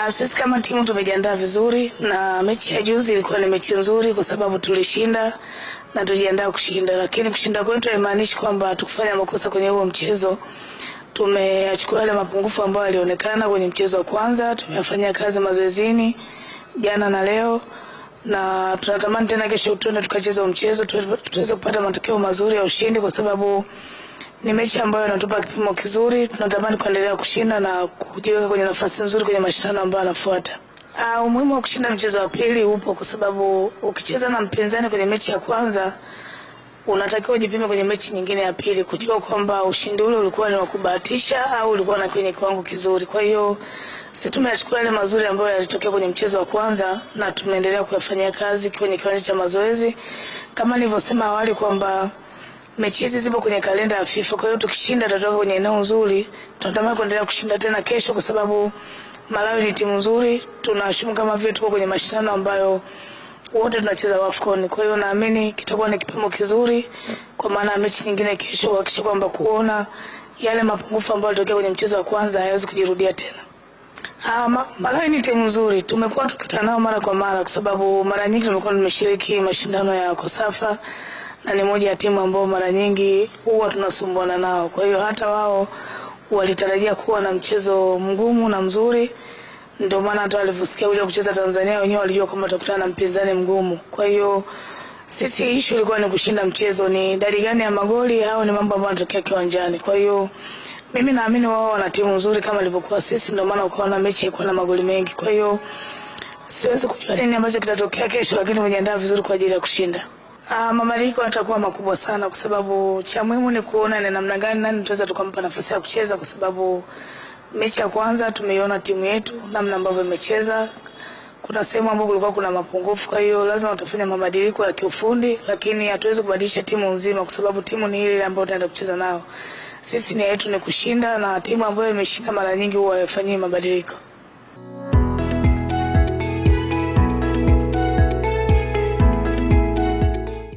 Sisi kama timu tumejiandaa vizuri na mechi ya juzi ilikuwa ni mechi nzuri kwa sababu tulishinda na tujiandaa kushinda, lakini kushinda kwetu haimaanishi kwamba tukufanya makosa kwenye huo mchezo. Tumeyachukua yale mapungufu ambayo yalionekana kwenye mchezo wa kwanza, tumeyafanyia kazi mazoezini jana na leo, na tunatamani tena kesho tuende tukacheza mchezo tuweze kupata matokeo mazuri ya ushindi, kwa sababu ni mechi ambayo inatupa kipimo kizuri. Tunatamani kuendelea kushinda na kujiweka kwenye nafasi nzuri kwenye mashindano ambayo yanafuata. Umuhimu wa kushinda mchezo wa pili upo kwa sababu ukicheza na mpinzani kwenye mechi ya kwanza, unatakiwa ujipime kwenye mechi nyingine ya pili kujua kwamba ushindi ule ulikuwa ni wa kubahatisha au ulikuwa na kwenye kiwango kizuri. Kwa hiyo sisi tumeyachukua yale mazuri ambayo yalitokea kwenye mchezo wa kwanza na tumeendelea kuyafanyia kazi kwenye kiwanja cha mazoezi. Kama nilivyosema awali kwamba mechi hizi zipo kwenye kalenda ya FIFA, kwa hiyo tukishinda tutatoka kwenye eneo nzuri. Tunatamani kuendelea kushinda tena kesho kwa sababu Malawi ni timu nzuri. Tunashumu kama vile tuko kwenye mashindano ambayo wote tunacheza AFCON. Kwa hiyo naamini kitakuwa ni kipimo kizuri, kwa maana mechi nyingine kesho kuhakikisha kwamba kuona yale mapungufu ambayo yalitokea kwenye mchezo wa kwanza hayawezi kujirudia tena. Malawi ni timu nzuri. Tumekuwa tukikutana nao mara kwa mara kwa sababu mara nyingi tumekuwa tumeshiriki mashindano ya Kosafa na ni moja ya timu ambao mara nyingi huwa tunasumbuana nao. Kwa hiyo hata wao walitarajia kuwa na mchezo mgumu na mzuri, ndio maana hata walivyosikia kuja kucheza Tanzania wenyewe walijua kwamba tutakutana na mpinzani mgumu. Kwa hiyo sisi issue ilikuwa ni kushinda mchezo, ni idadi gani ya magoli au ni mambo ambayo yanatokea kiwanjani. Kwa hiyo mimi naamini wao wana timu nzuri kama ilivyokuwa sisi, ndio maana ukaona mechi ilikuwa na magoli mengi. Kwa hiyo siwezi kujua nini ambacho kitatokea kesho, lakini tumejiandaa vizuri kwa ajili ya kushinda. Mabadiliko yatakuwa makubwa sana kwa sababu cha muhimu ni kuona ni namna gani nani tunaweza tukampa nafasi ya kucheza, kwa sababu mechi ya kwanza tumeiona timu yetu namna ambavyo imecheza. Kuna sehemu ambapo kulikuwa kuna mapungufu, kwa hiyo lazima tutafanya mabadiliko ya kiufundi, lakini hatuwezi kubadilisha timu nzima kwa sababu timu ni ile ambayo tunaenda kucheza nao. Sisi nia yetu ni kushinda, na timu ambayo imeshinda mara nyingi huwa haifanyi mabadiliko.